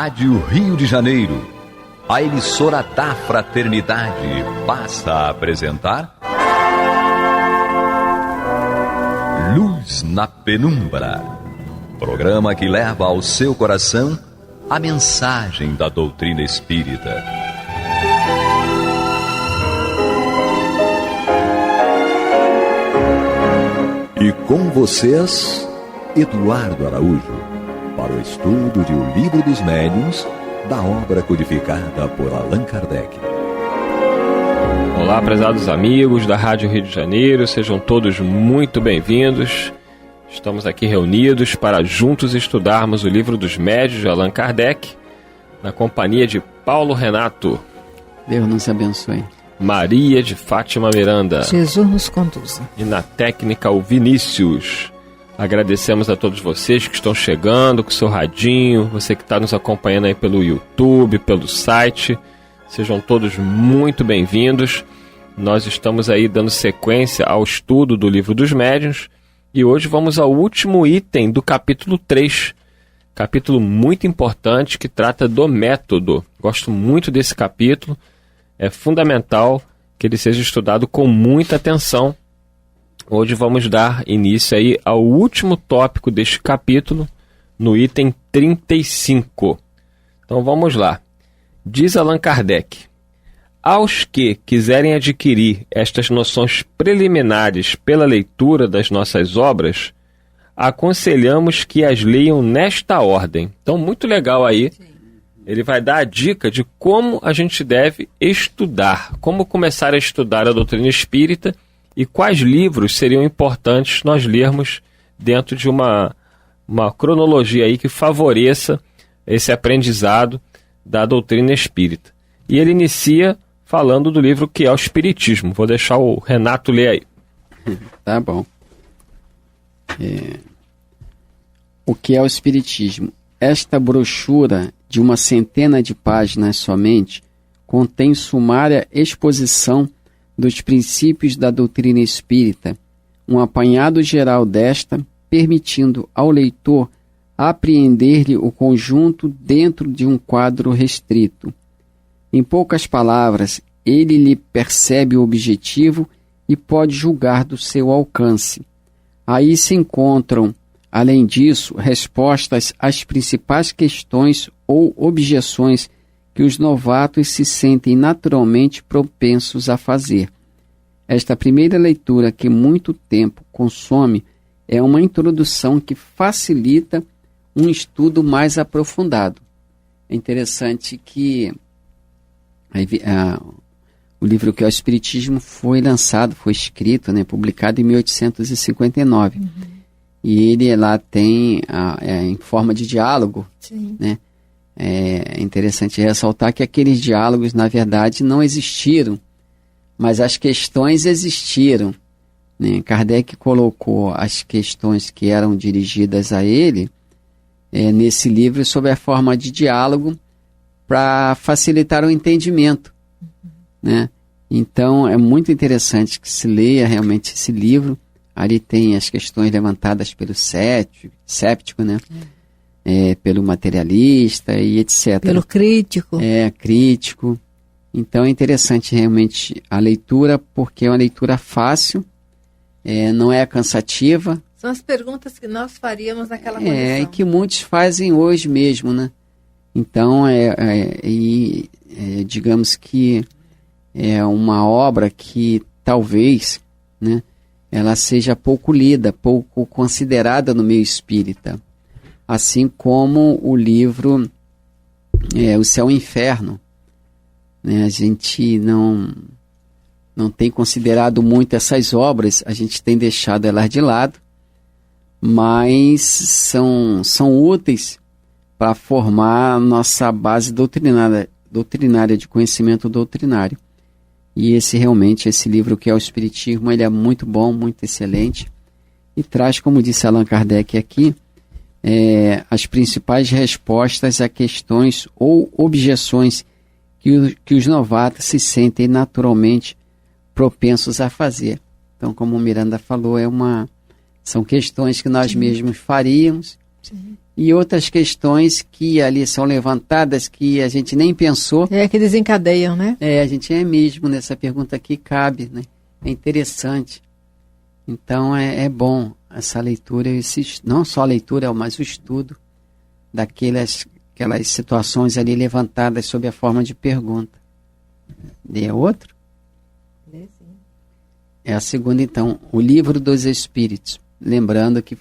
Rádio Rio de Janeiro, a emissora da Fraternidade, passa a apresentar Luz na Penumbra, programa que leva ao seu coração a mensagem da doutrina espírita. E com vocês, Eduardo Araújo, para o estudo de O Livro dos Médiuns, da obra codificada por Allan Kardec. Olá, prezados amigos da Rádio Rio de Janeiro, sejam todos muito bem-vindos. Estamos aqui reunidos para juntos estudarmos o Livro dos Médiuns de Allan Kardec, na companhia de Paulo Renato. Deus nos abençoe. Maria de Fátima Miranda. Jesus nos conduza. E na técnica o Vinícius. Agradecemos a todos vocês que estão chegando com o seu radinho, você que está nos acompanhando aí pelo YouTube, pelo site. Sejam todos muito bem-vindos. Nós estamos aí dando sequência ao estudo do Livro dos Médiuns e hoje vamos ao último item do capítulo 3. Capítulo muito importante que trata do método. Gosto muito desse capítulo. É fundamental que ele seja estudado com muita atenção. Hoje vamos dar início aí ao último tópico deste capítulo, no item 35. Então vamos lá. Diz Allan Kardec: aos que quiserem adquirir estas noções preliminares pela leitura das nossas obras, aconselhamos que as leiam nesta ordem. Então, muito legal aí. Ele vai dar a dica de como a gente deve estudar, como começar a estudar a doutrina espírita e quais livros seriam importantes nós lermos dentro de uma cronologia aí que favoreça esse aprendizado da doutrina espírita. E ele inicia falando do livro que é o Espiritismo. Vou deixar o Renato ler aí. Tá bom. O que é o Espiritismo? Esta brochura de uma centena de páginas somente contém sumária exposição dos princípios da doutrina espírita, um apanhado geral desta, permitindo ao leitor apreender-lhe o conjunto dentro de um quadro restrito. Em poucas palavras, ele lhe percebe o objetivo e pode julgar do seu alcance. Aí se encontram, além disso, respostas às principais questões ou objeções que os novatos se sentem naturalmente propensos a fazer. Esta primeira leitura, que muito tempo consome, é uma introdução que facilita um estudo mais aprofundado. É interessante que o livro que é o Espiritismo foi lançado, foi escrito, publicado em 1859. E ele lá tem em forma de diálogo. Sim. É interessante ressaltar que aqueles diálogos, na verdade, não existiram, mas as questões existiram. Kardec colocou as questões que eram dirigidas a ele nesse livro sob a forma de diálogo para facilitar o entendimento. Então, é muito interessante que se leia realmente esse livro. Ali tem as questões levantadas pelo séptico, pelo materialista e etc. Pelo crítico. Crítico. Então é interessante realmente a leitura, porque é uma leitura fácil, não é cansativa. São as perguntas que nós faríamos naquela condição. E que muitos fazem hoje mesmo, Então, digamos que é uma obra que talvez, ela seja pouco lida, pouco considerada no meio espírita. Assim como o livro O Céu e o Inferno. A gente não tem considerado muito essas obras, a gente tem deixado elas de lado, mas são úteis para formar nossa base doutrinária de conhecimento doutrinário. E esse livro que é o Espiritismo, ele é muito bom, muito excelente, e traz, como disse Allan Kardec aqui, as principais respostas a questões ou objeções que os novatos se sentem naturalmente propensos a fazer. Então, como o Miranda falou, são questões que nós mesmos faríamos. Sim. e outras questões que ali são levantadas que a gente nem pensou. É que desencadeiam, né? A gente é mesmo nessa pergunta que cabe, né? É interessante. Então é bom essa leitura, não só a leitura, mas o estudo aquelas situações ali levantadas sob a forma de pergunta. E é outro? É a segunda, então, o Livro dos Espíritos. Lembrando que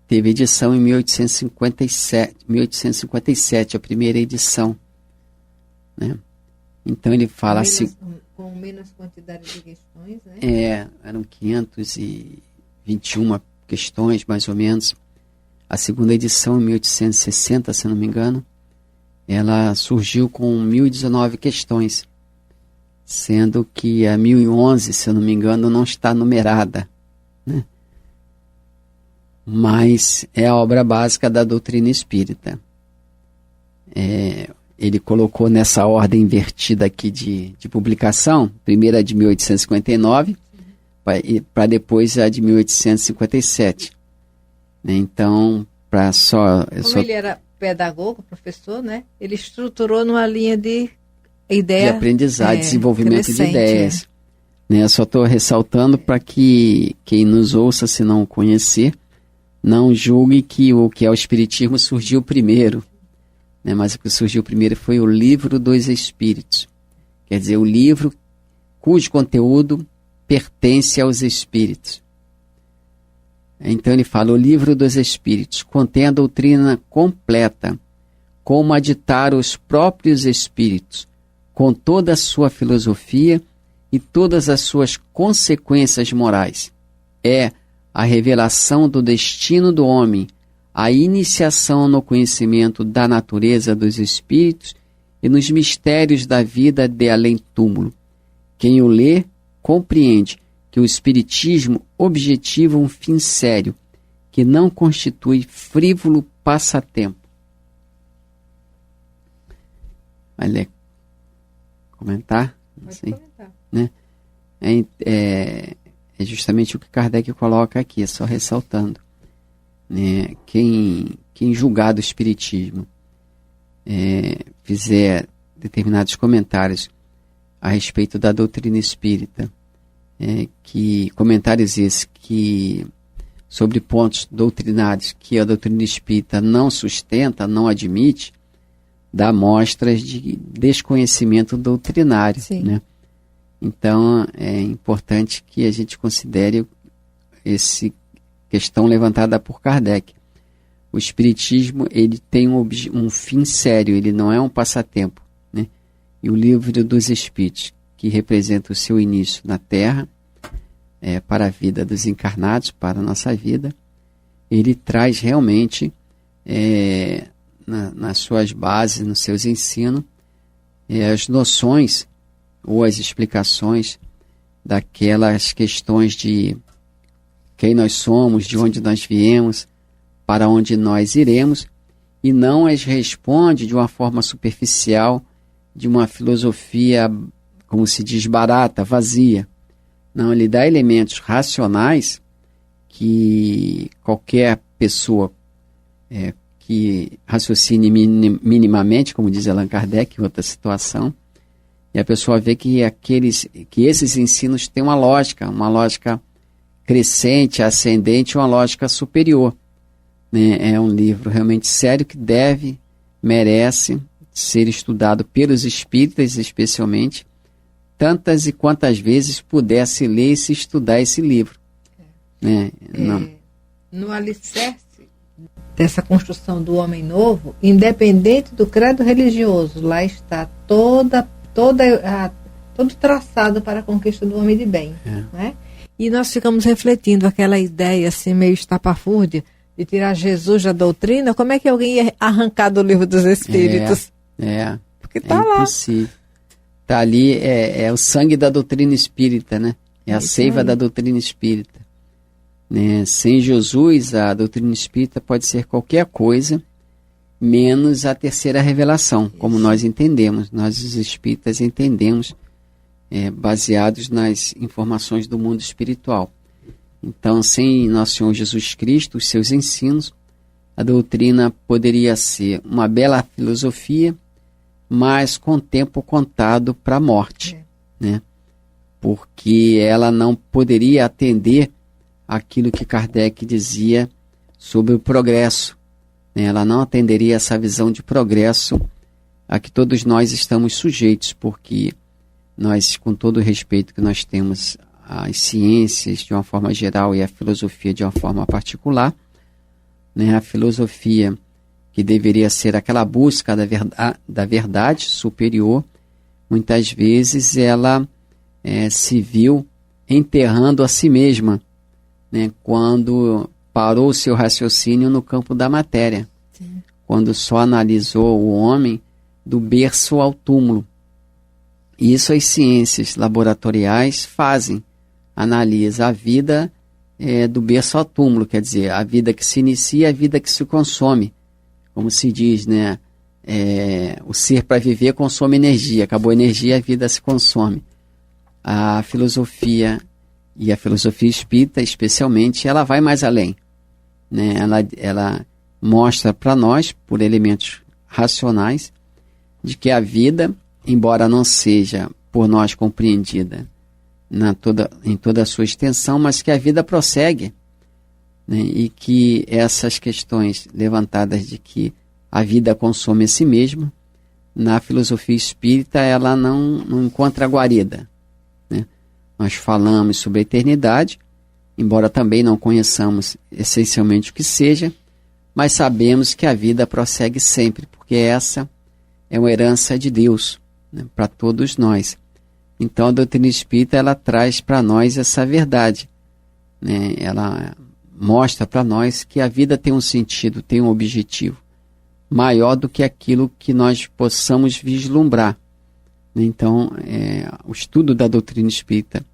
teve edição em 1857, a primeira edição. Né? Então ele fala assim. Com menos quantidade de questões, né? Eram 521 questões, mais ou menos. A segunda edição, em 1860, se não me engano, ela surgiu com 1019 questões, sendo que a 1011, se eu não me engano, não está numerada, né? Mas é a obra básica da doutrina espírita. Ele colocou nessa ordem invertida aqui de publicação, primeira de 1859, para depois a de 1857. Então, ele era pedagogo, professor, né? Ele estruturou numa linha de ideia... De aprendizado, desenvolvimento de ideias. Né? Só estou ressaltando para que quem nos ouça, se não conhecer, não julgue que o que é o Espiritismo surgiu primeiro. Né? Mas o que surgiu primeiro foi o Livro dos Espíritos. Quer dizer, o livro cujo conteúdo pertence aos Espíritos. Então ele fala, o Livro dos Espíritos contém a doutrina completa, como a ditar os próprios Espíritos, com toda a sua filosofia e todas as suas consequências morais. É a revelação do destino do homem, a iniciação no conhecimento da natureza dos espíritos e nos mistérios da vida de além-túmulo. Quem o lê, compreende que o Espiritismo objetiva um fim sério, que não constitui frívolo passatempo. Vai ler? Comentar? Pode comentar. Né? É justamente o que Kardec coloca aqui, só ressaltando. Né? Quem julgar do Espiritismo fizer determinados comentários a respeito da doutrina espírita, comentários esses que sobre pontos doutrinários que a doutrina espírita não sustenta, não admite, dá mostras de desconhecimento doutrinário. Né? Então é importante que a gente considere essa questão levantada por Kardec. O Espiritismo ele tem um fim sério, ele não é um passatempo. Né? E o Livro dos Espíritos, que representa o seu início na Terra, para a vida dos encarnados, para a nossa vida, ele traz realmente, nas suas bases, nos seus ensinos, as noções ou as explicações daquelas questões de quem nós somos, de onde nós viemos, para onde nós iremos, e não as responde de uma forma superficial, de uma filosofia, como se diz, barata, vazia. Não, ele dá elementos racionais que qualquer pessoa que raciocine minimamente, como diz Allan Kardec em outra situação, e a pessoa vê que esses ensinos têm uma lógica crescente, ascendente, uma lógica superior. Né? É um livro realmente sério que merece ser estudado pelos espíritas, especialmente, tantas e quantas vezes pudesse ler e se estudar esse livro. Né? No alicerce dessa construção do homem novo, independente do credo religioso, lá está todo traçado para a conquista do homem de bem. Né? E nós ficamos refletindo aquela ideia assim, meio estapafúrdia, de tirar Jesus da doutrina. Como é que alguém ia arrancar do Livro dos Espíritos? Porque está lá. Impossível. Está ali, é o sangue da doutrina espírita, né? É a seiva da doutrina espírita. Né? Sem Jesus, a doutrina espírita pode ser qualquer coisa, menos a terceira revelação, como nós entendemos. Nós, os espíritas, entendemos, baseados nas informações do mundo espiritual. Então, sem Nosso Senhor Jesus Cristo, os seus ensinos, a doutrina poderia ser uma bela filosofia, mas com tempo contado para a morte, né? Porque ela não poderia atender aquilo que Kardec dizia sobre o progresso, né? Ela não atenderia essa visão de progresso a que todos nós estamos sujeitos, porque nós, com todo o respeito que nós temos às ciências de uma forma geral e à filosofia de uma forma particular, né? A filosofia que deveria ser aquela busca da verdade superior, muitas vezes ela se viu enterrando a si mesma, né? Quando parou o seu raciocínio no campo da matéria. Sim. Quando só analisou o homem do berço ao túmulo. E isso as ciências laboratoriais fazem. Analisa a vida do berço ao túmulo, quer dizer, a vida que se inicia e a vida que se consome. Como se diz, né? O ser para viver consome energia. Acabou a energia, a vida se consome. A filosofia, e a filosofia espírita especialmente, ela vai mais além, né? Ela mostra para nós, por elementos racionais, de que a vida, embora não seja por nós compreendida em toda a sua extensão, mas que a vida prossegue, né? E que essas questões levantadas de que a vida consome a si mesma, na filosofia espírita ela não encontra guarida, né? Nós falamos sobre a eternidade, embora também não conheçamos essencialmente o que seja, mas sabemos que a vida prossegue sempre, porque essa é uma herança de Deus, né, para todos nós. Então a doutrina espírita ela traz para nós essa verdade, né? Ela mostra para nós que a vida tem um sentido, tem um objetivo maior do que aquilo que nós possamos vislumbrar. Então, o estudo da doutrina espírita,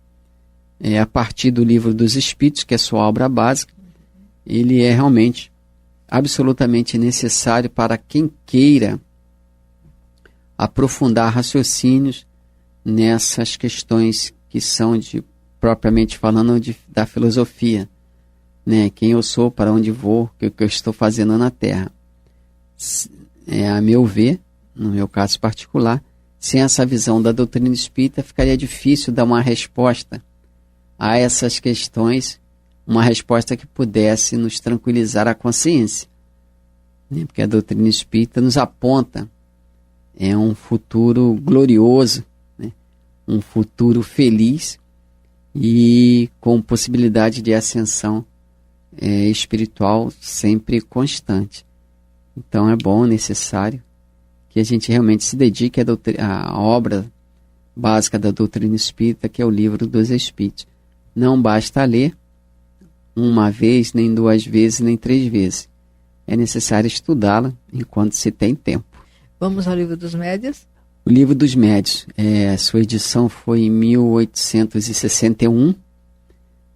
a partir do Livro dos Espíritos, que é sua obra básica, ele é realmente absolutamente necessário para quem queira aprofundar raciocínios nessas questões que são, propriamente falando, da filosofia, né? Quem eu sou, para onde vou, o que eu estou fazendo na Terra. A meu ver, no meu caso particular, sem essa visão da doutrina espírita, ficaria difícil dar uma resposta a essas questões, uma resposta que pudesse nos tranquilizar a consciência, né? Porque a doutrina espírita nos aponta um futuro glorioso, né? Um futuro feliz e com possibilidade de ascensão espiritual sempre constante. Então é bom, necessário, que a gente realmente se dedique à obra básica da doutrina espírita, que é o Livro dos Espíritos. Não basta ler uma vez, nem duas vezes, nem três vezes. É necessário estudá-la enquanto se tem tempo. Vamos ao Livro dos Médiuns? O Livro dos Médiuns, sua edição foi em 1861,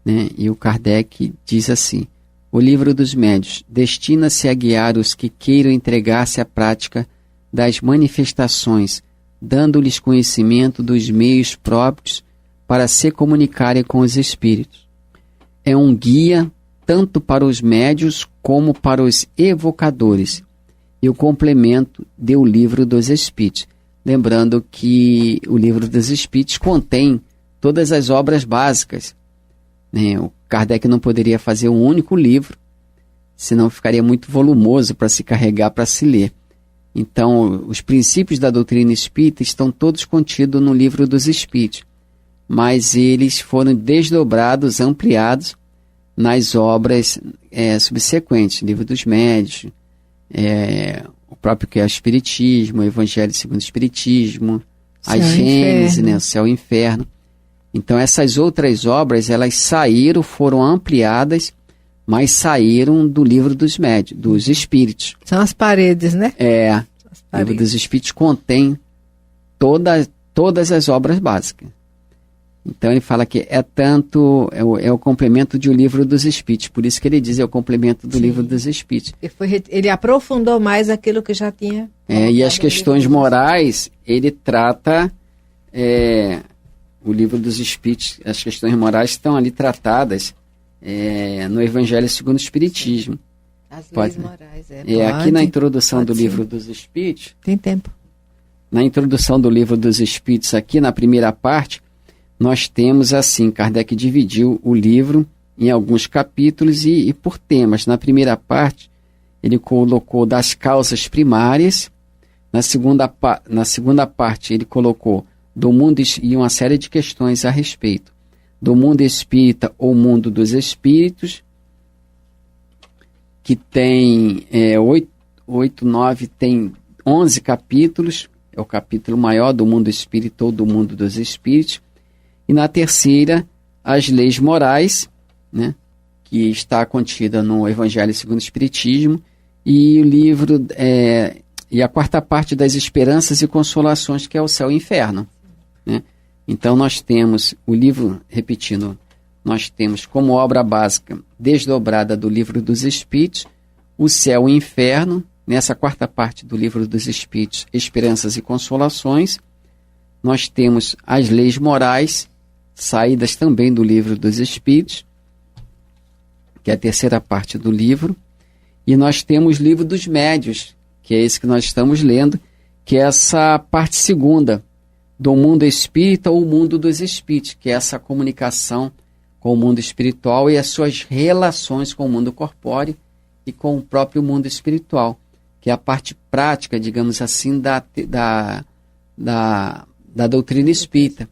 né? E o Kardec diz assim: o Livro dos Médiuns destina-se a guiar os que queiram entregar-se à prática das manifestações, dando-lhes conhecimento dos meios próprios para se comunicarem com os espíritos. É um guia tanto para os médiuns como para os evocadores, e o complemento do Livro dos Espíritos. Lembrando que o Livro dos Espíritos contém todas as obras básicas, né? O Kardec não poderia fazer um único livro, senão ficaria muito volumoso para se carregar, para se ler. Então, os princípios da doutrina espírita estão todos contidos no Livro dos Espíritos, mas eles foram desdobrados, ampliados nas obras subsequentes, Livro dos Médiuns, o próprio que é o Espiritismo, o Evangelho segundo o Espiritismo, a Gênese, né, o Céu e o Inferno. Então essas outras obras, elas saíram, foram ampliadas, mas saíram do Livro dos Médiuns, dos Espíritos. São as paredes, né? O Livro dos Espíritos contém todas as obras básicas. Então ele fala que é o complemento de O Livro dos Espíritos, por isso que ele diz é o complemento do Livro dos Espíritos. Ele aprofundou mais aquilo que já tinha. E as questões morais, ele trata, o Livro dos Espíritos, as questões morais estão ali tratadas no Evangelho segundo o Espiritismo. As leis morais, aqui na introdução do Livro dos Espíritos... Tem tempo. Na introdução do Livro dos Espíritos, aqui na primeira parte, nós temos assim, Kardec dividiu o livro em alguns capítulos e por temas. Na primeira parte, ele colocou das causas primárias. Na segunda parte, ele colocou do mundo e uma série de questões a respeito do mundo espírita ou mundo dos espíritos, que tem 11 capítulos, é o capítulo maior do mundo espírita ou do mundo dos espíritos. E na terceira, as leis morais, né, que está contida no Evangelho segundo o Espiritismo, e o livro, e a quarta parte das esperanças e consolações, que é o céu e o inferno, né? Então nós temos o livro, repetindo, nós temos como obra básica desdobrada do Livro dos Espíritos, o céu e o inferno, nessa quarta parte do Livro dos Espíritos, esperanças e consolações. Nós temos as leis morais, saídas também do Livro dos Espíritos, que é a terceira parte do livro. E nós temos o Livro dos Médiuns, que é esse que nós estamos lendo, que é essa parte segunda, do mundo espírita ou mundo dos espíritos, que é essa comunicação com o mundo espiritual e as suas relações com o mundo corpóreo e com o próprio mundo espiritual, que é a parte prática, digamos assim, da doutrina espírita.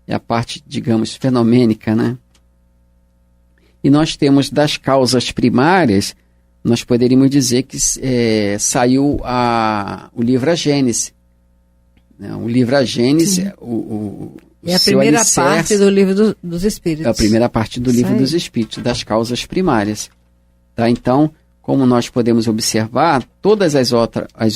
É a parte, digamos, fenomênica, né? E nós temos das causas primárias, nós poderíamos dizer que saiu o livro A Gênese. O livro A Gênese, é a primeira parte do Livro dos Espíritos. É a primeira parte do Livro dos Espíritos, das causas primárias. Tá? Então, como nós podemos observar, todas as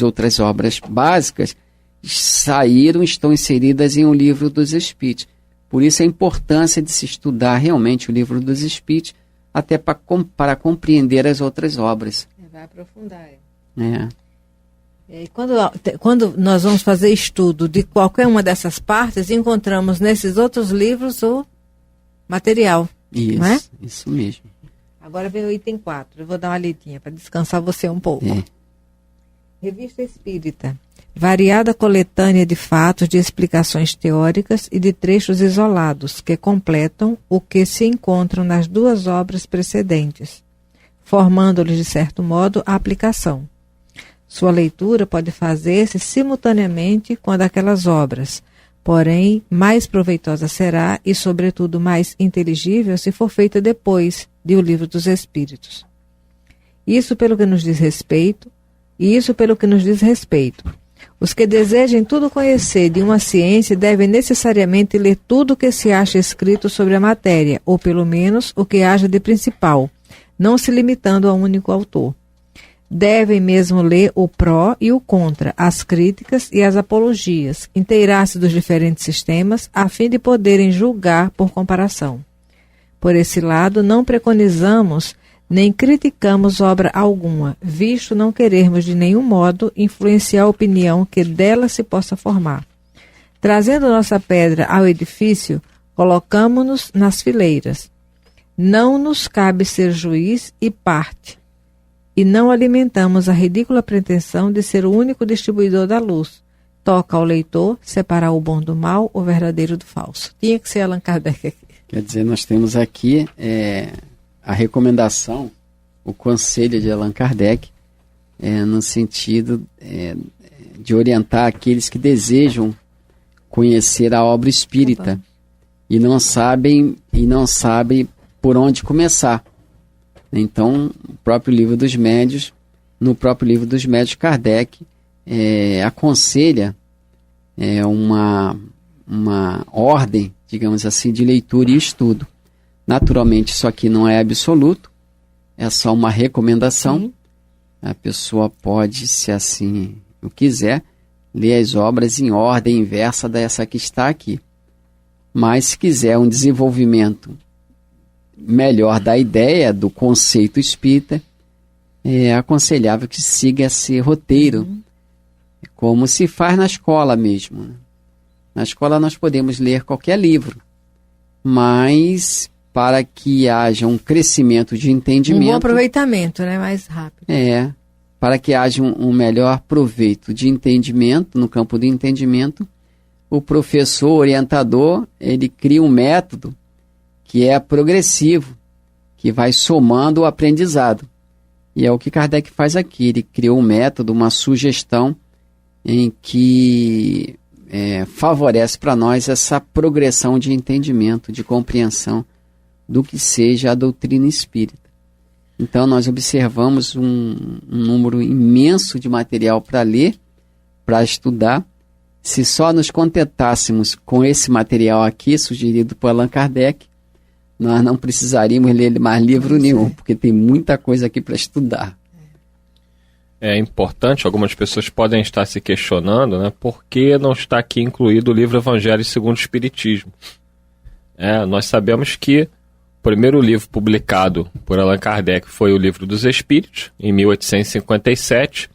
outras obras básicas estão inseridas em o Livro dos Espíritos. Por isso a importância de se estudar realmente o Livro dos Espíritos, até para compreender as outras obras. Vai aprofundar. E quando nós vamos fazer estudo de qualquer uma dessas partes, encontramos nesses outros livros o material. Isso, não é? Isso mesmo. Agora vem o item 4. Eu vou dar uma leitinha para descansar você um pouco. Revista Espírita. Variada coletânea de fatos, de explicações teóricas e de trechos isolados que completam o que se encontram nas duas obras precedentes, formando-lhes, de certo modo, a aplicação. Sua leitura pode fazer-se simultaneamente com a daquelas obras, porém, mais proveitosa será e, sobretudo, mais inteligível se for feita depois de O Livro dos Espíritos. Isso pelo que nos diz respeito. Os que desejem tudo conhecer de uma ciência devem necessariamente ler tudo o que se acha escrito sobre a matéria, ou pelo menos o que haja de principal, não se limitando a um único autor. Devem mesmo ler o pró e o contra, as críticas e as apologias, inteirar-se dos diferentes sistemas, a fim de poderem julgar por comparação. Por esse lado, não preconizamos nem criticamos obra alguma, visto não querermos de nenhum modo influenciar a opinião que dela se possa formar. Trazendo nossa pedra ao edifício, colocamo-nos nas fileiras. Não nos cabe ser juiz e parte, e não alimentamos a ridícula pretensão de ser o único distribuidor da luz. Toca ao leitor separar o bom do mal, o verdadeiro do falso. Tinha que ser Allan Kardec aqui. Quer dizer, nós temos aqui a recomendação, o conselho de Allan Kardec, no sentido de orientar aqueles que desejam conhecer a obra espírita e não sabem por onde começar. Então, no próprio Livro dos Médiuns, Kardec aconselha uma ordem, digamos assim, de leitura e estudo. Naturalmente, isso aqui não é absoluto, é só uma recomendação. Sim. A pessoa pode, se assim o quiser, ler as obras em ordem inversa dessa que está aqui. Mas, se quiser um desenvolvimento melhor da ideia, do conceito espírita, é aconselhável que siga esse roteiro, como se faz na escola mesmo. Na escola nós podemos ler qualquer livro, mas para que haja um crescimento de entendimento. Um bom aproveitamento, né? Mais rápido. Para que haja um melhor proveito de entendimento, no campo do entendimento, o professor orientador, ele cria um método que é progressivo, que vai somando o aprendizado. E é o que Kardec faz aqui. Ele criou um método, uma sugestão em que favorece para nós essa progressão de entendimento, de compreensão do que seja a doutrina espírita. Então nós observamos um número imenso de material para ler, para estudar. Se só nos contentássemos com esse material aqui, sugerido por Allan Kardec, nós não precisaríamos ler mais livro nenhum, porque tem muita coisa aqui para estudar. É importante, algumas pessoas podem estar se questionando, né, por que não está aqui incluído o livro Evangelho segundo o Espiritismo. Nós sabemos que o primeiro livro publicado por Allan Kardec foi o Livro dos Espíritos, em 1857.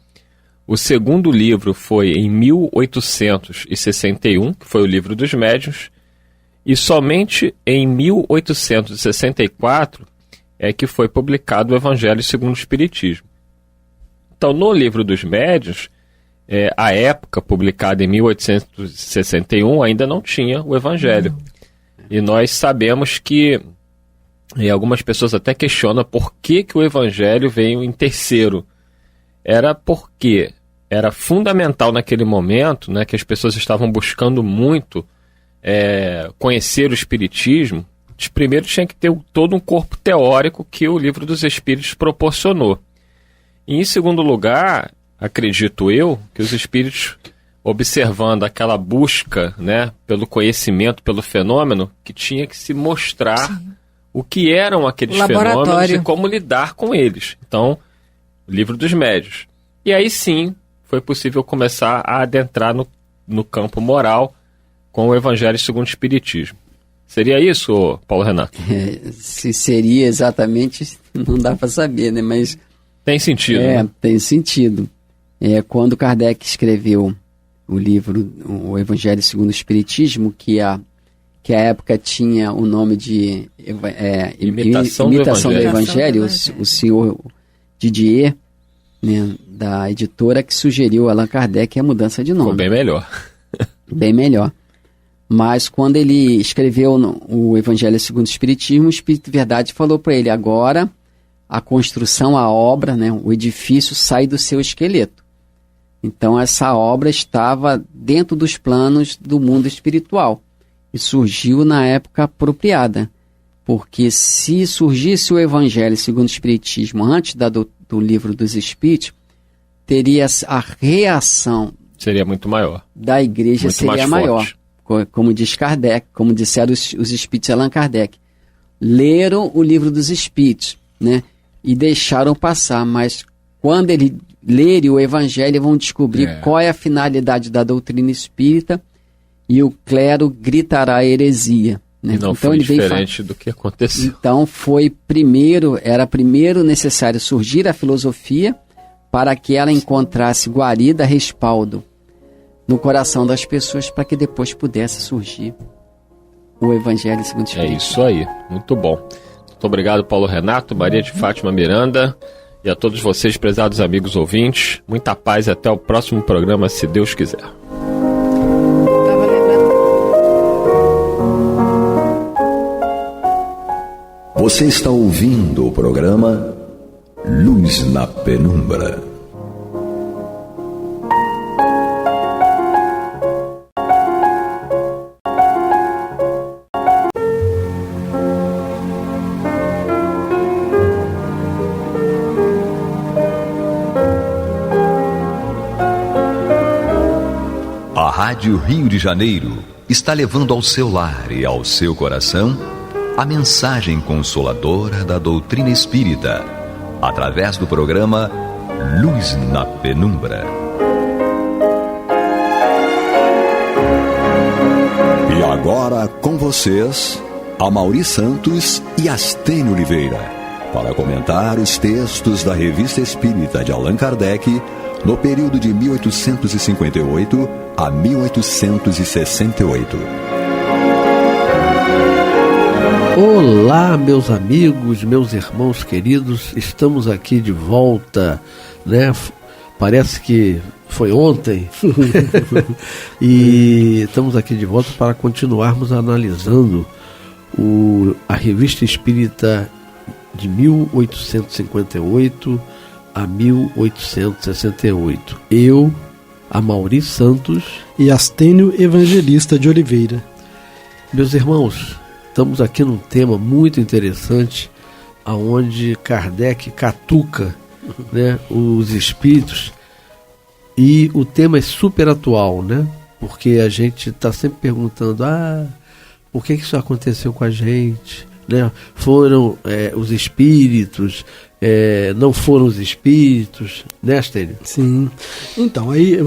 O segundo livro foi em 1861, que foi o Livro dos Médiuns. E somente em 1864 é que foi publicado o Evangelho segundo o Espiritismo. Então, no Livro dos Médiuns, a época, publicada em 1861, ainda não tinha o Evangelho. E nós sabemos que algumas pessoas até questionam por que o Evangelho veio em terceiro. Era porque era fundamental naquele momento, né, que as pessoas estavam buscando muito conhecer o Espiritismo. Primeiro tinha que ter todo um corpo teórico que o Livro dos Espíritos proporcionou. E em segundo lugar, acredito eu, que os espíritos, observando aquela busca, né, pelo conhecimento, pelo fenômeno, que tinha que se mostrar o que eram aqueles fenômenos e como lidar com eles. Então, o Livro dos Médiuns. E aí sim, foi possível começar a adentrar no campo moral com o Evangelho segundo o Espiritismo. Seria isso, Paulo Renato? Se seria exatamente, não dá para saber, né? Mas tem sentido, né? Tem sentido. Quando Kardec escreveu o livro, o Evangelho segundo o Espiritismo, que a época tinha o nome de Imitação do Evangelho, o senhor Didier, né, da editora, que sugeriu a Allan Kardec a mudança de nome. Ficou bem melhor. Bem melhor. Mas quando ele escreveu o Evangelho segundo o Espiritismo, o Espírito de Verdade falou para ele: agora a construção, a obra, né, o edifício sai do seu esqueleto. Então essa obra estava dentro dos planos do mundo espiritual e surgiu na época apropriada. Porque se surgisse o Evangelho segundo o Espiritismo antes do Livro dos Espíritos, teria a reação... Seria muito maior. Da igreja muito seria maior. Como diz Kardec, como disseram os Espíritos de Allan Kardec. Leram o Livro dos Espíritos, né, e deixaram passar, mas quando eles lerem o Evangelho, vão descobrir qual é a finalidade da doutrina espírita, e o clero gritará a heresia. Né? E não foi diferente do que aconteceu. Então era primeiro necessário surgir a filosofia para que ela encontrasse guarida, respaldo no coração das pessoas, para que depois pudesse surgir o Evangelho segundo o Espiritismo. É isso aí, muito bom. Muito obrigado, Paulo Renato, Maria de Fátima Miranda, e a todos vocês, prezados amigos ouvintes. Muita paz e até o próximo programa, se Deus quiser. Você está ouvindo o programa Luz na Penumbra. A Rádio Rio de Janeiro está levando ao seu lar e ao seu coração a mensagem consoladora da doutrina espírita, através do programa Luz na Penumbra. E agora com vocês, Amaury Santos e Astênio Oliveira, para comentar os textos da Revista Espírita de Allan Kardec no período de 1858 a 1868. Olá, meus amigos, meus irmãos queridos, estamos aqui de volta, né? Parece que foi ontem e estamos aqui de volta para continuarmos analisando a Revista Espírita de 1858 a 1868. Eu, Amaury Santos e Astênio Evangelista de Oliveira. Meus irmãos, estamos aqui num tema muito interessante, aonde Kardec catuca, né, os espíritos, e o tema é super atual, né? Porque a gente está sempre perguntando, por que isso aconteceu com a gente? Né? Foram os espíritos, não foram os espíritos, né, Astênio? Sim. Então, aí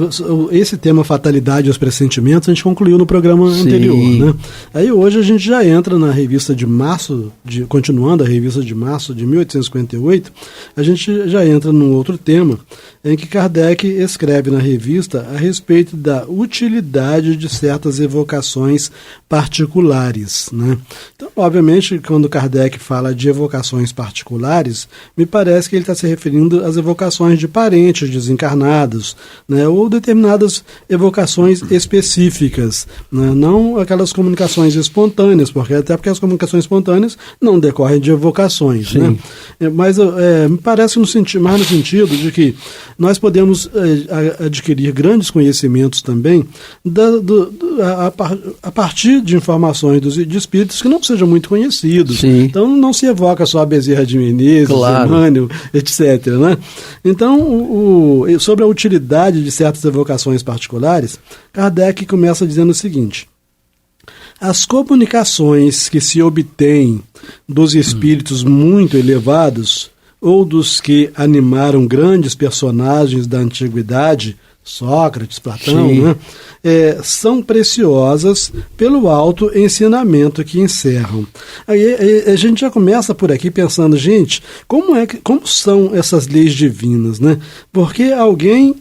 esse tema fatalidade e os pressentimentos a gente concluiu no programa anterior, né? Aí hoje a gente já entra na revista de março, continuando a revista de março de 1858, a gente já entra num outro tema em que Kardec escreve na revista a respeito da utilidade de certas evocações particulares, né? Então, obviamente, quando Kardec fala de evocações particulares, me parece que ele está se referindo às evocações de parentes desencarnados, né, ou determinadas evocações específicas, né, não aquelas comunicações espontâneas, porque as comunicações espontâneas não decorrem de evocações, né? Mas me parece mais no sentido de que nós podemos adquirir grandes conhecimentos também a partir de informações de espíritos que não sejam muito conhecidos. Sim. Então não se evoca só a Bezerra de Menezes, claro, etc., né? Então, sobre a utilidade de certas evocações particulares, Kardec começa dizendo o seguinte: as comunicações que se obtêm dos espíritos muito elevados ou dos que animaram grandes personagens da antiguidade, Sócrates, Platão, né, são preciosas pelo alto ensinamento que encerram. Aí a gente já começa por aqui pensando, gente, como são essas leis divinas, né? Porque alguém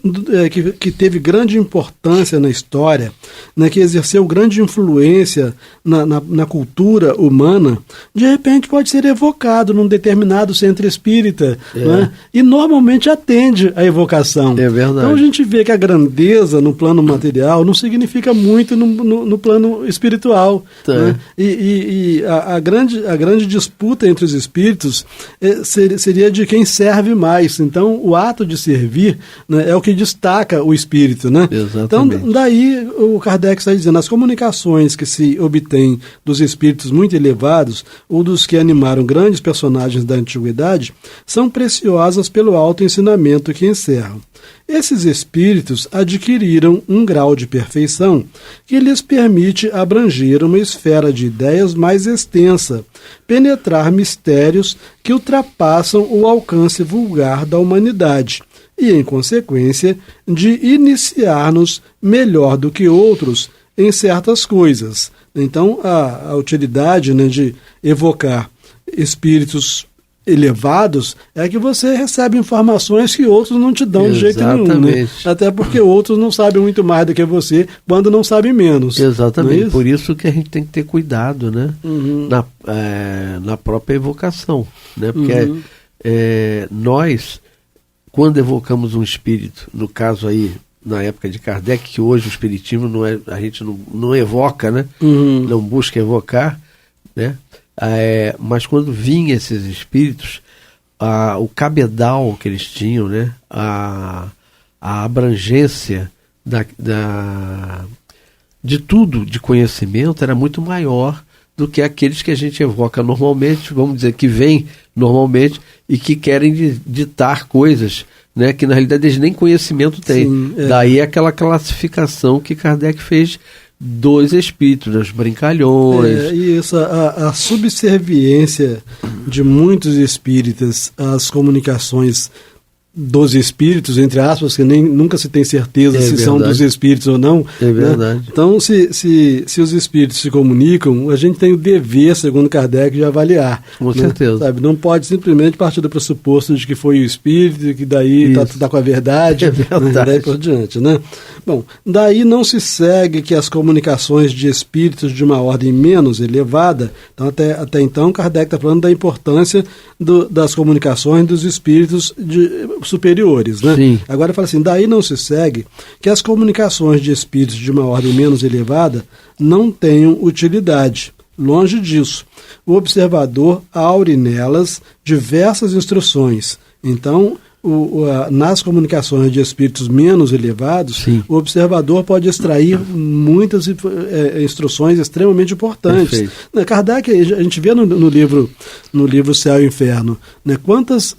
que teve grande importância na história, né, que exerceu grande influência na cultura humana, de repente pode ser evocado num determinado centro espírita, né, e normalmente atende a evocação. É verdade. Então a gente vê que a grandeza no plano material não significa muito no plano espiritual. Né? E a grande disputa entre os espíritos seria de quem serve mais. Então o ato de servir, né, é o que destaca o espírito. Né? Exatamente. Então daí o Kardec está dizendo, as comunicações que se obtêm dos espíritos muito elevados ou dos que animaram grandes personagens da antiguidade são preciosas pelo alto ensinamento que encerram. Esses espíritos adquiriram um grau de perfeição que lhes permite abranger uma esfera de ideias mais extensa, penetrar mistérios que ultrapassam o alcance vulgar da humanidade e, em consequência, de iniciar-nos melhor do que outros em certas coisas. Então, a utilidade, né, de evocar espíritos elevados é que você recebe informações que outros não te dão de jeito nenhum, né? Até porque outros não sabem muito mais do que você quando não sabem menos. Exatamente, por isso que a gente tem que ter cuidado, né? Na própria evocação, né? Porque nós, quando evocamos um espírito, no caso aí, na época de Kardec, que hoje o espiritismo a gente não evoca, né? Não busca evocar, né? Mas quando vinham esses espíritos, o cabedal que eles tinham, né, a abrangência de tudo, de conhecimento, era muito maior do que aqueles que a gente evoca normalmente, vamos dizer, que vêm normalmente e que querem ditar coisas, né, que na realidade eles nem conhecimento têm. Sim, Daí aquela classificação que Kardec fez dos espíritos, dos brincalhões. Isso, a subserviência de muitos espíritas às comunicações dos espíritos, entre aspas, que nunca se tem certeza se são dos espíritos ou não. É verdade. Né? Então, se os espíritos se comunicam, a gente tem o dever, segundo Kardec, de avaliar. Com certeza. Sabe? Não pode simplesmente partir do pressuposto de que foi o espírito, que daí está com a verdade, é verdade. Né? Daí por diante. Né? Bom, daí não se segue que as comunicações de espíritos de uma ordem menos elevada, então até então Kardec está falando da importância das comunicações dos espíritos superiores, né? Sim. Agora fala assim, daí não se segue que as comunicações de espíritos de uma ordem menos elevada não tenham utilidade. Longe disso. O observador aure nelas diversas instruções. Então, nas comunicações de espíritos menos elevados, Sim. o observador pode extrair muitas instruções extremamente importantes. Kardec, a gente vê no livro Céu e Inferno, né, quantas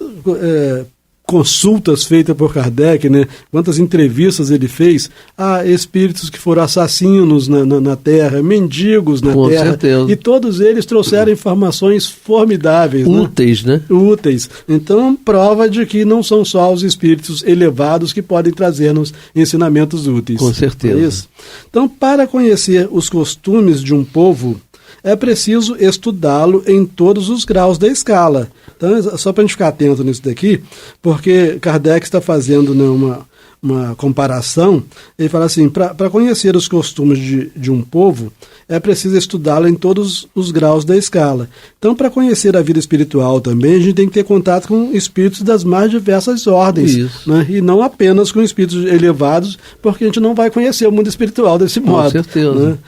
consultas feitas por Kardec, né, quantas entrevistas ele fez a espíritos que foram assassinos na Terra, mendigos na Com Terra, certeza. e todos eles trouxeram informações formidáveis. Úteis, né? Úteis. Então, prova de que não são só os espíritos elevados que podem trazer-nos ensinamentos úteis. Com certeza. É isso? Então, para conhecer os costumes de um povo, é preciso estudá-lo em todos os graus da escala. Então, só para a gente ficar atento nisso daqui, porque Kardec está fazendo, né, uma comparação, ele fala assim, para conhecer os costumes de um povo, é preciso estudá-lo em todos os graus da escala. Então, para conhecer a vida espiritual também, a gente tem que ter contato com espíritos das mais diversas ordens, né? E não apenas com espíritos elevados, porque a gente não vai conhecer o mundo espiritual desse modo. Com certeza. Né?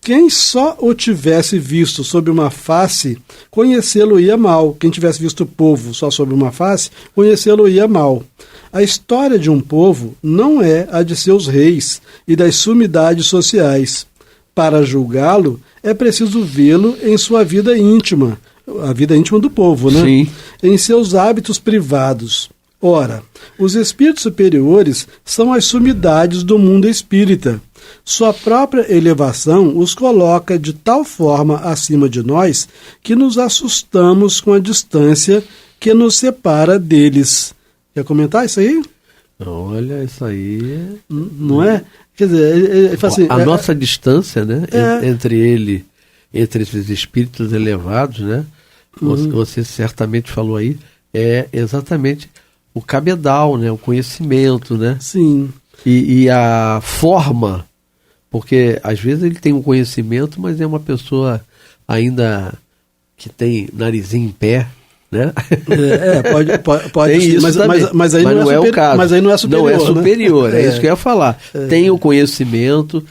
Quem só o tivesse visto sob uma face, conhecê-lo-ia mal. Quem tivesse visto o povo só sob uma face, conhecê-lo-ia mal. A história de um povo não é a de seus reis e das sumidades sociais. Para julgá-lo, é preciso vê-lo em sua vida íntima, a vida íntima do povo, né? Sim. Em seus hábitos privados. Ora, os espíritos superiores são as sumidades do mundo espírita. Sua própria elevação os coloca de tal forma acima de nós que nos assustamos com a distância que nos separa deles. Quer comentar isso aí? Olha, isso aí... Não é? Quer dizer, ele fala assim, a nossa distância, né, entre esses espíritos elevados, né, você certamente falou aí, é exatamente o cabedal, né, o conhecimento, né? Sim. E a forma, porque às vezes ele tem um conhecimento, mas é uma pessoa ainda que tem narizinho em pé, né? Pode tem sim, isso mas aí não é o caso. Mas aí não é superior. Não é superior, né? É isso que eu ia falar. Tem o conhecimento,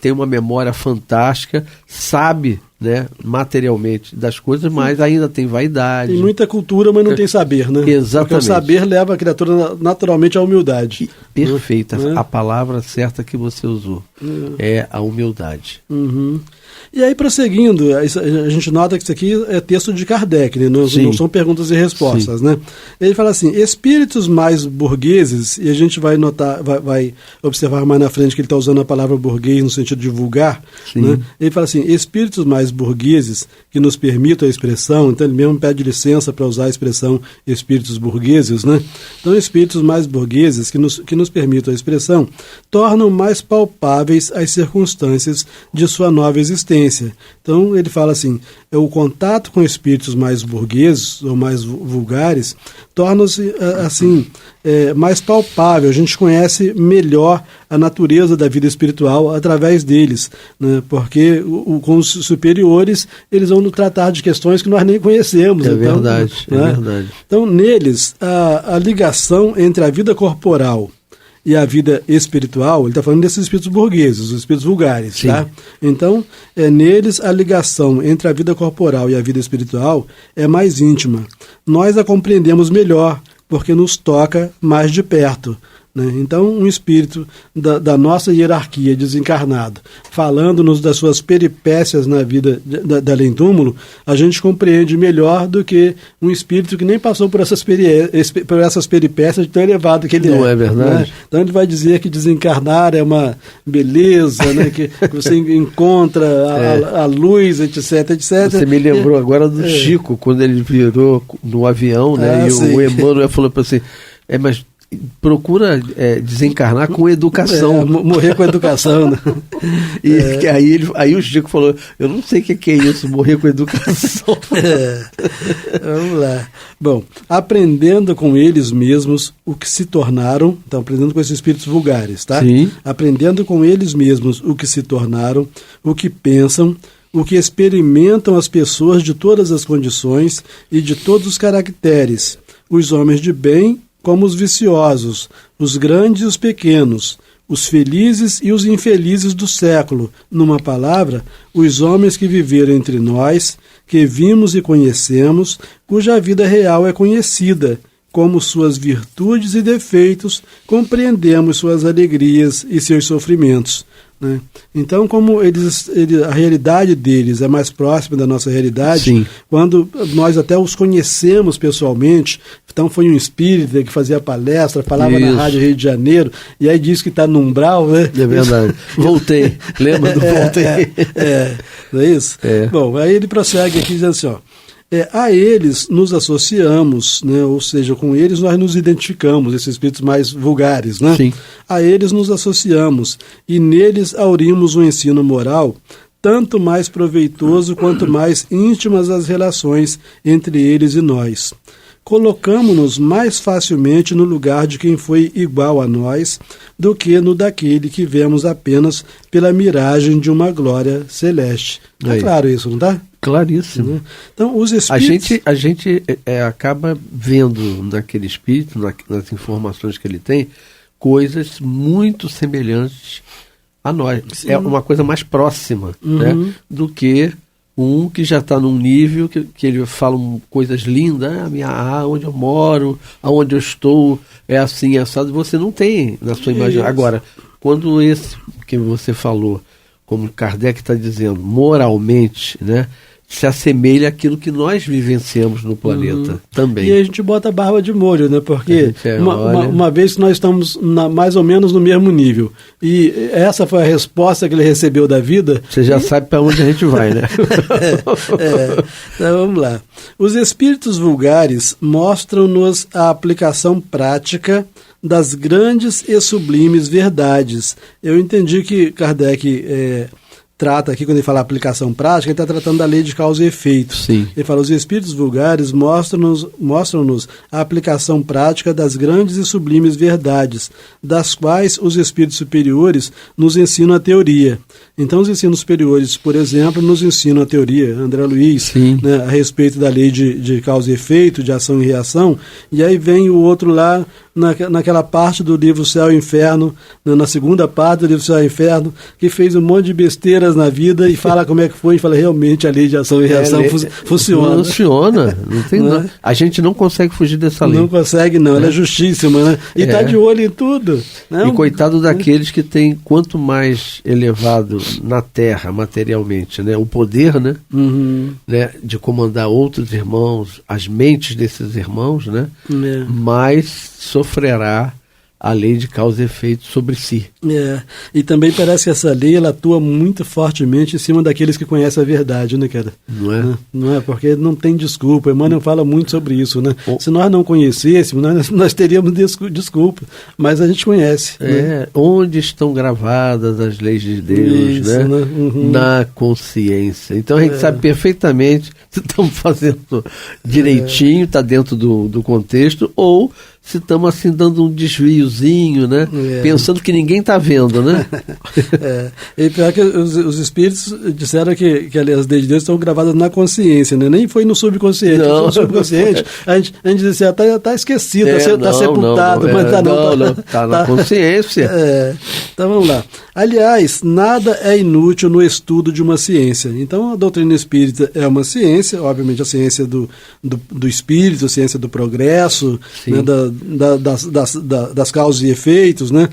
tem uma memória fantástica, sabe, né, materialmente das coisas, mas ainda tem vaidade. Tem muita cultura, mas não tem saber, né? Exatamente. Porque o saber leva a criatura naturalmente à humildade. Perfeita, a palavra certa que você usou é a humildade. Uhum. E aí, prosseguindo, a gente nota que isso aqui é texto de Kardec, né? Não são perguntas e respostas, né? Ele fala assim, espíritos mais burgueses, e a gente vai notar, vai observar mais na frente que ele está usando a palavra burguês no sentido de vulgar, né? Ele fala assim, espíritos mais burgueses que nos permitam a expressão, então ele mesmo pede licença para usar a expressão espíritos burgueses, né? Então, espíritos mais burgueses que nos permitam a expressão tornam mais palpáveis as circunstâncias de sua nova existência. Então ele fala assim, o contato com espíritos mais burgueses ou mais vulgares torna-se assim mais palpável, a gente conhece melhor a natureza da vida espiritual através deles, né? Porque com os superiores eles vão tratar de questões que nós nem conhecemos. Verdade. Então neles a ligação entre a vida corporal e a vida espiritual, ele está falando desses espíritos burgueses, os espíritos vulgares, tá? Então, neles a ligação entre a vida corporal e a vida espiritual é mais íntima. Nós a compreendemos melhor, porque nos toca mais de perto, né? Então, um espírito da nossa hierarquia desencarnado, falando-nos das suas peripécias na vida da além-túmulo, a gente compreende melhor do que um espírito que nem passou por essas peripécias de tão elevado que ele Não é verdade? Né? Então, ele vai dizer que desencarnar é uma beleza, né? que você encontra a luz, etc. Você me lembrou agora do Chico, quando ele virou no avião, né? E o Emmanuel falou para assim, Mas procura desencarnar com educação. Morrer com educação, né? Aí o Chico falou, eu não sei o que é isso, morrer com educação. Vamos lá. Bom, aprendendo com eles mesmos o que se tornaram, então aprendendo com esses espíritos vulgares, tá? Sim. Aprendendo com eles mesmos o que se tornaram, o que pensam, o que experimentam as pessoas de todas as condições e de todos os caracteres, os homens de bem como os viciosos, os grandes e os pequenos, os felizes e os infelizes do século, numa palavra, os homens que viveram entre nós, que vimos e conhecemos, cuja vida real é conhecida, como suas virtudes e defeitos, compreendemos suas alegrias e seus sofrimentos. Né? Então, como a realidade deles é mais próxima da nossa realidade, sim, quando nós até os conhecemos pessoalmente, então foi um espírita que fazia palestra, falava isso, na Rádio Rio de Janeiro, e aí diz que está no umbral, né? É verdade. Voltei. Lembra do voltei? Não é isso? Bom, aí ele prossegue aqui dizendo assim, ó, a eles nos associamos, né? Ou seja, com eles nós nos identificamos, esses espíritos mais vulgares, né? Sim. A eles nos associamos e neles aurimos um ensino moral tanto mais proveitoso quanto mais íntimas as relações entre eles e nós. Colocamo-nos mais facilmente no lugar de quem foi igual a nós do que no daquele que vemos apenas pela miragem de uma glória celeste. Está claro isso, não está? Claríssimo. Então, os espíritos... A gente acaba vendo naquele espírito, nas informações que ele tem, coisas muito semelhantes a nós. Sim. É uma coisa mais próxima, né, do que um que já está num nível que ele fala coisas lindas, onde eu moro, aonde eu estou, é assim, assado. Você não tem na sua imaginação. Agora, quando esse que você falou, como Kardec está dizendo, moralmente, né, se assemelha àquilo que nós vivenciamos no planeta também. E a gente bota a barba de molho, né? Porque uma vez que nós estamos mais ou menos no mesmo nível, e essa foi a resposta que ele recebeu da vida... Você já sabe para onde a gente vai, né? Então vamos lá. Os espíritos vulgares mostram-nos a aplicação prática das grandes e sublimes verdades. Eu entendi que Kardec... trata aqui, quando ele fala aplicação prática, ele está tratando da lei de causa e efeito. Sim. Ele fala, os espíritos vulgares mostram-nos a aplicação prática das grandes e sublimes verdades, das quais os espíritos superiores nos ensinam a teoria. Então, os ensinos superiores, por exemplo, nos ensinam a teoria, André Luiz, né, a respeito da lei de causa e efeito, de ação e reação, e aí vem o outro lá, naquela parte do livro Céu e Inferno, na segunda parte do livro Céu e Inferno, que fez um monte de besteiras na vida e fala como é que foi, e fala realmente a lei de ação e reação funciona. Funciona. Não tem não. A gente não consegue fugir dessa lei. Não consegue não, ela é justíssima, né? E está de olho em tudo. Né? E coitado daqueles que têm, quanto mais elevado na Terra, materialmente, né, o poder, né, né, de comandar outros irmãos, as mentes desses irmãos, né, mais sofrerá a lei de causa e efeito sobre si. E também parece que essa lei ela atua muito fortemente em cima daqueles que conhecem a verdade, né, cara? Não é? Não é, porque não tem desculpa. Emmanuel fala muito sobre isso, né? Se nós não conhecêssemos, nós teríamos desculpa, mas a gente conhece. Né? Onde estão gravadas as leis de Deus, isso, né? Na consciência. Então a gente sabe perfeitamente se estamos fazendo direitinho, está dentro do contexto, ou se estamos assim dando um desviozinho, né? Pensando que ninguém está vendo, né? E pior que os espíritos disseram que as leis de Deus estão gravadas na consciência, né? Nem foi no subconsciente. Não. No subconsciente, a gente dizia, está esquecido, está sepultado, mas está na consciência. Então vamos lá. Aliás, nada é inútil no estudo de uma ciência. Então a doutrina espírita é uma ciência, obviamente a ciência do espírito, a ciência do progresso, né, das causas e efeitos, né?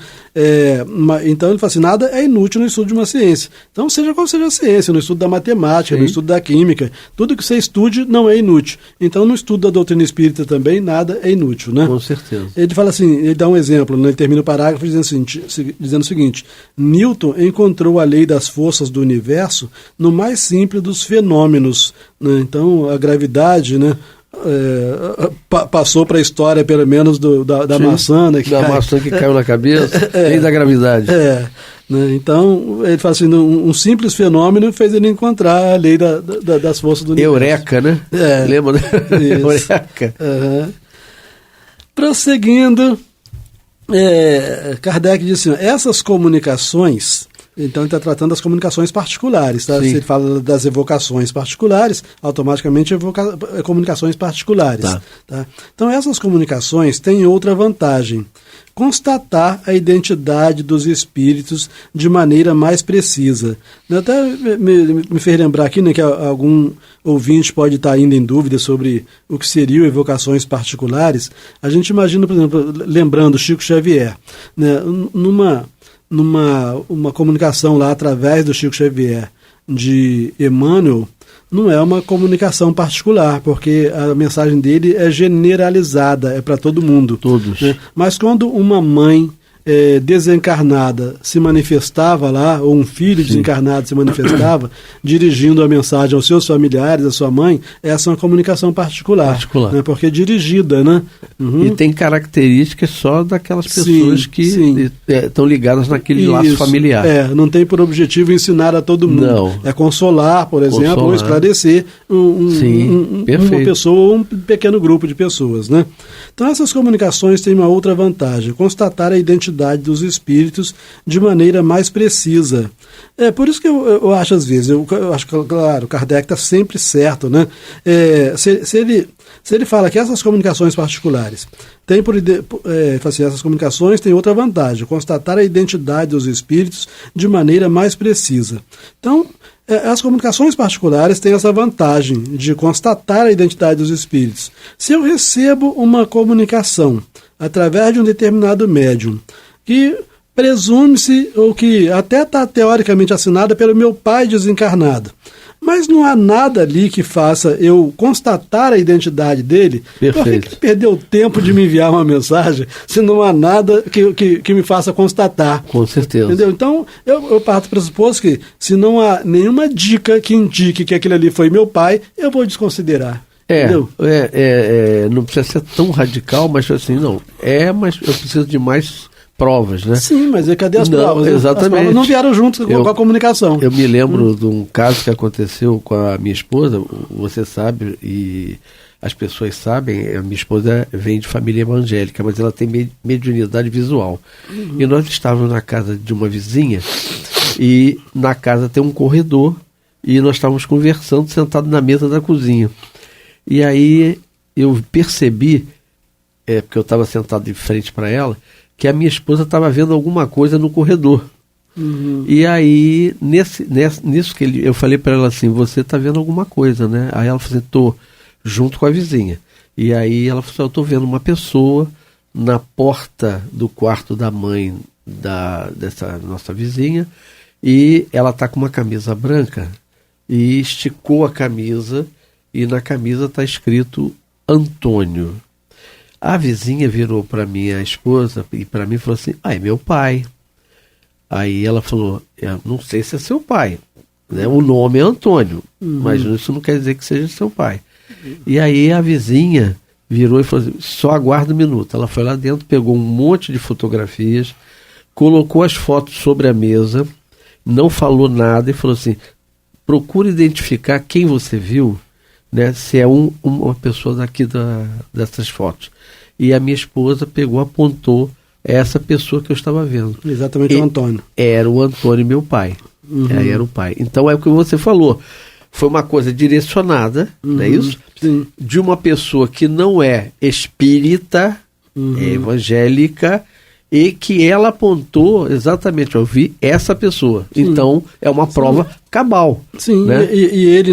Então ele fala assim, nada é inútil no estudo de uma ciência. Então seja qual seja a ciência, no estudo da matemática, no estudo da química, tudo que você estude não é inútil. Então no estudo da doutrina espírita também nada é inútil, né? Com certeza. Ele fala assim, ele dá um exemplo, né? Ele termina o parágrafo dizendo o seguinte: Newton encontrou a lei das forças do universo no mais simples dos fenômenos, né? Então a gravidade, né? passou para a história, pelo menos, da maçã, né, maçã que caiu na cabeça, nem da gravidade. Né? Então, ele fala assim, um simples fenômeno fez ele encontrar a lei das forças do universo. Eureka, né? Lembra? Eureka. Prosseguindo, Kardec disse assim, essas comunicações... Então ele está tratando das comunicações particulares, tá? Se ele fala das evocações particulares, automaticamente comunicações particulares. Tá? Então essas comunicações têm outra vantagem, constatar a identidade dos espíritos de maneira mais precisa. Até me fez lembrar aqui, né, que algum ouvinte pode estar ainda em dúvida sobre o que seriam evocações particulares. A gente imagina, por exemplo, lembrando Chico Xavier, né, numa comunicação lá através do Chico Xavier de Emmanuel, não é uma comunicação particular, porque a mensagem dele é generalizada, é para todo mundo. Todos. Né? Mas quando uma mãe desencarnada se manifestava lá, ou um filho desencarnado se manifestava, dirigindo a mensagem aos seus familiares, à sua mãe, essa é uma comunicação particular. Né? Porque é dirigida, né? E tem características só daquelas pessoas que estão ligadas naquele laço familiar. Não tem por objetivo ensinar a todo mundo. Não. É consolar, por exemplo, ou esclarecer uma pessoa ou um pequeno grupo de pessoas, né? Então essas comunicações têm uma outra vantagem, constatar a identidade dos espíritos de maneira mais precisa. Por isso que eu acho, às vezes, eu acho que, claro, o Kardec está sempre certo, né? Se ele fala que essas comunicações particulares essas comunicações têm outra vantagem, constatar a identidade dos espíritos de maneira mais precisa. Então, as comunicações particulares têm essa vantagem de constatar a identidade dos espíritos. Se eu recebo uma comunicação através de um determinado médium, que presume-se, ou que até está teoricamente assinada pelo meu pai desencarnado, mas não há nada ali que faça eu constatar a identidade dele. Perfeito. Por que perdeu tempo de me enviar uma mensagem se não há nada que me faça constatar? Com certeza. Entendeu? Então, eu parto do pressuposto que, se não há nenhuma dica que indique que aquele ali foi meu pai, eu vou desconsiderar. Não precisa ser tão radical, mas assim, mas eu preciso de mais provas, né? Sim, mas cadê as provas? Exatamente. As provas não vieram junto com a comunicação. Eu me lembro de um caso que aconteceu com a minha esposa, você sabe, e as pessoas sabem, a minha esposa vem de família evangélica, mas ela tem mediunidade visual. E nós estávamos na casa de uma vizinha, e na casa tem um corredor, e nós estávamos conversando, sentados na mesa da cozinha. E aí eu percebi, porque eu estava sentado de frente para ela, que a minha esposa estava vendo alguma coisa no corredor. E aí, nisso que eu falei para ela assim, você está vendo alguma coisa, né? Aí ela falou assim, estou, junto com a vizinha. E aí ela falou assim, eu estou vendo uma pessoa na porta do quarto da mãe dessa nossa vizinha, e ela está com uma camisa branca, e esticou a camisa, e na camisa está escrito Antônio. A vizinha virou para minha esposa e para mim falou assim, é meu pai. Aí ela falou, eu não sei se é seu pai, né? O nome é Antônio, mas isso não quer dizer que seja seu pai. E aí a vizinha virou e falou assim, só aguarda um minuto. Ela foi lá dentro, pegou um monte de fotografias, colocou as fotos sobre a mesa, não falou nada e falou assim, procure identificar quem você viu, né, se é uma pessoa daqui dessas fotos. E a minha esposa pegou, apontou essa pessoa que eu estava vendo. Exatamente, o Antônio. Era o Antônio, meu pai. Aí era o pai. Então é o que você falou. Foi uma coisa direcionada, não é isso? Sim. De uma pessoa que não é espírita, é evangélica, e que ela apontou exatamente, eu vi essa pessoa. Sim. Então, é uma prova cabal. Sim, né? E ele,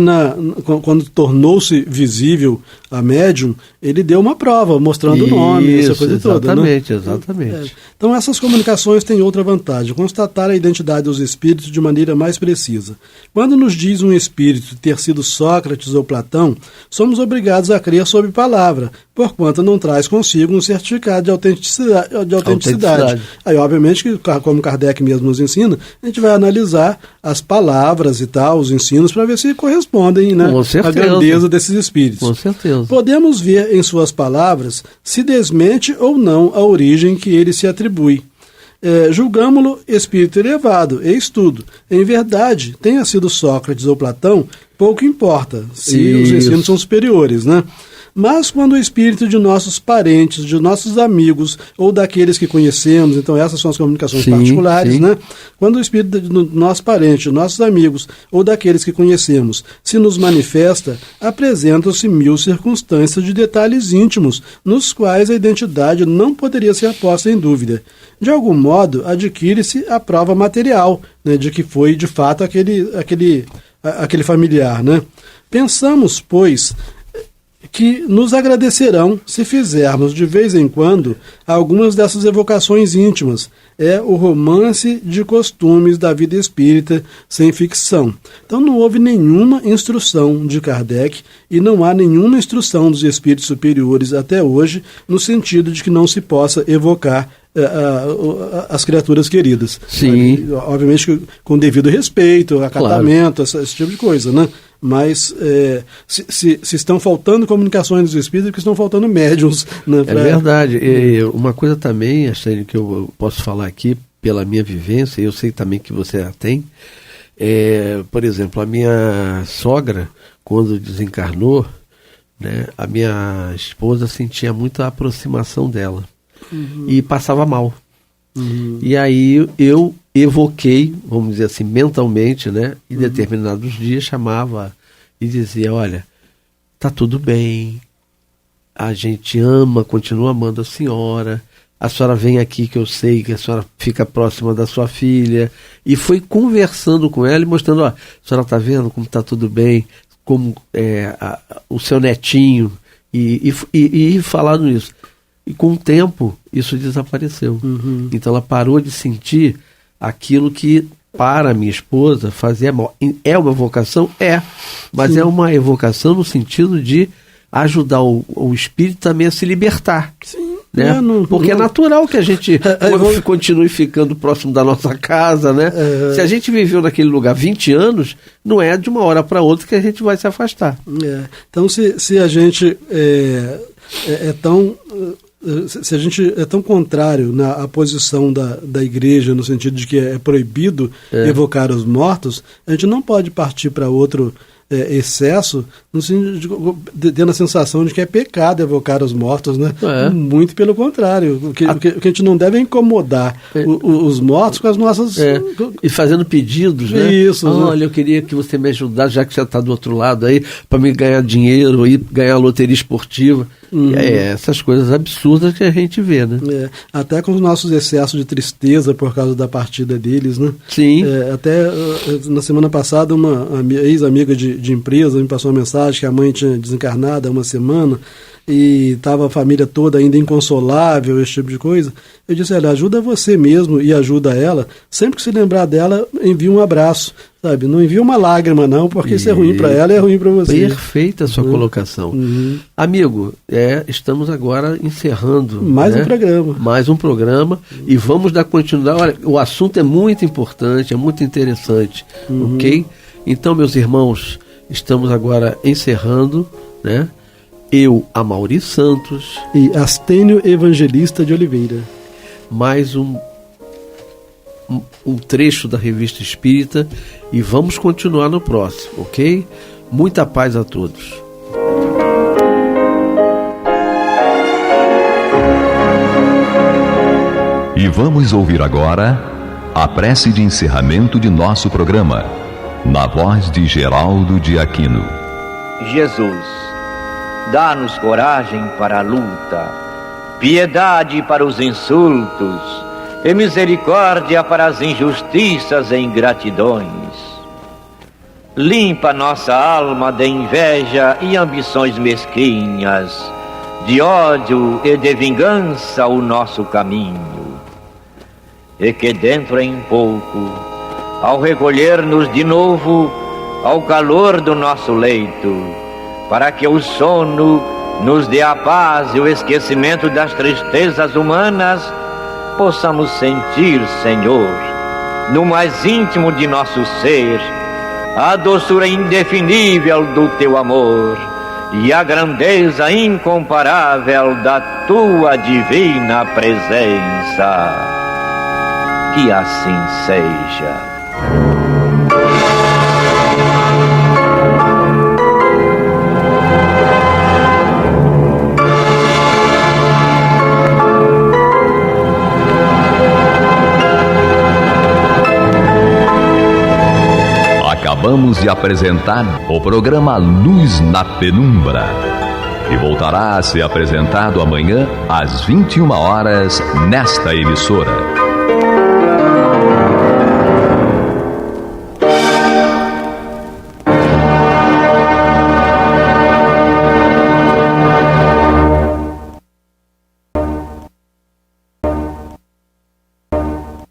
quando tornou-se visível a médium, ele deu uma prova, mostrando o nome, essa coisa toda. Exatamente, né? Exatamente. Então, essas comunicações têm outra vantagem, constatar a identidade dos espíritos de maneira mais precisa. Quando nos diz um espírito ter sido Sócrates ou Platão, somos obrigados a crer sob palavra, porquanto não traz consigo um certificado de autenticidade. Aí, obviamente, que, como Kardec mesmo nos ensina, a gente vai analisar as palavras, palavras e tal, os ensinos, para ver se correspondem, né, à grandeza desses espíritos. Com certeza. Podemos ver em suas palavras se desmente ou não a origem que ele se atribui. Julgamo-lo espírito elevado, eis tudo. Em verdade, tenha sido Sócrates ou Platão, pouco importa, se os ensinos são superiores, né? Mas quando o espírito de nossos parentes, de nossos amigos ou daqueles que conhecemos, então essas são as comunicações particulares, né? Quando o espírito de nossos parentes, de nossos amigos ou daqueles que conhecemos se nos manifesta, apresentam-se 1000 circunstâncias de detalhes íntimos, nos quais a identidade não poderia ser posta em dúvida. De algum modo, adquire-se a prova material, né, de que foi de fato aquele familiar, né? Pensamos, pois, que nos agradecerão se fizermos de vez em quando algumas dessas evocações íntimas. É o romance de costumes da vida espírita sem ficção. Então não houve nenhuma instrução de Kardec e não há nenhuma instrução dos espíritos superiores até hoje no sentido de que não se possa evocar as criaturas queridas. Sim. Obviamente com devido respeito, acatamento, esse tipo de coisa, né? Mas se estão faltando comunicações dos espíritos, que estão faltando médiuns. Né, É verdade. E uma coisa também, Astênio, que eu posso falar aqui pela minha vivência, eu sei também que você a tem, por exemplo, a minha sogra, quando desencarnou, né, a minha esposa sentia muita aproximação dela. E passava mal. E aí eu evoquei, vamos dizer assim, mentalmente, né? Em determinados dias chamava e dizia, olha, tá tudo bem, a gente ama, continua amando a senhora vem aqui que eu sei que a senhora fica próxima da sua filha. E foi conversando com ela e mostrando, ó, a senhora tá vendo como tá tudo bem, como o seu netinho, e falando isso. E com o tempo, isso desapareceu. Então ela parou de sentir aquilo que, para minha esposa, fazia mal. É uma evocação? Mas é uma evocação no sentido de ajudar o espírito também a se libertar. Sim. Né? Porque é natural que a gente continue ficando próximo da nossa casa, né? Se a gente viveu naquele lugar 20 anos, não é de uma hora para outra que a gente vai se afastar. Então, se a gente se a gente é tão contrário à posição da igreja, no sentido de que é proibido evocar os mortos, a gente não pode partir para outro excesso, no sentido de tendo a sensação de que é pecado evocar os mortos, né? Muito pelo contrário. O que a gente não deve é incomodar os mortos com as nossas... E fazendo pedidos, né? Isso. Olha, eu queria que você me ajudasse, já que você está do outro lado aí, para me ganhar dinheiro, e ganhar a loteria esportiva. Essas coisas absurdas que a gente vê, né? Até com os nossos excessos de tristeza por causa da partida deles, né? Sim. Até na semana passada, uma ex-amiga de empresa me passou uma mensagem que a mãe tinha desencarnado há uma semana e estava a família toda ainda inconsolável, esse tipo de coisa. Eu disse, olha, ajuda você mesmo e ajuda ela. Sempre que se lembrar dela, envia um abraço, sabe? Não envia uma lágrima não, porque isso é ruim para ela e é ruim para você. Perfeita a sua colocação. Amigo, estamos agora encerrando mais um programa e vamos dar continuidade. Olha, o assunto é muito importante, é muito interessante, ok? Então, meus irmãos, estamos agora encerrando, né? Eu, Amaury Santos e Astênio Evangelista de Oliveira. Mais um trecho da Revista Espírita e vamos continuar no próximo, ok? Muita paz a todos. E vamos ouvir agora a prece de encerramento de nosso programa, na voz de Geraldo de Aquino. Jesus, dá-nos coragem para a luta, piedade para os insultos e misericórdia para as injustiças e ingratidões. Limpa nossa alma de inveja e ambições mesquinhas, de ódio e de vingança o nosso caminho. E que dentro em pouco, ao recolher-nos de novo ao calor do nosso leito, para que o sono nos dê a paz e o esquecimento das tristezas humanas, possamos sentir, Senhor, no mais íntimo de nosso ser, a doçura indefinível do teu amor e a grandeza incomparável da tua divina presença. Que assim seja. Acabamos de apresentar o programa Luz na Penumbra, que voltará a ser apresentado amanhã às 21 horas nesta emissora.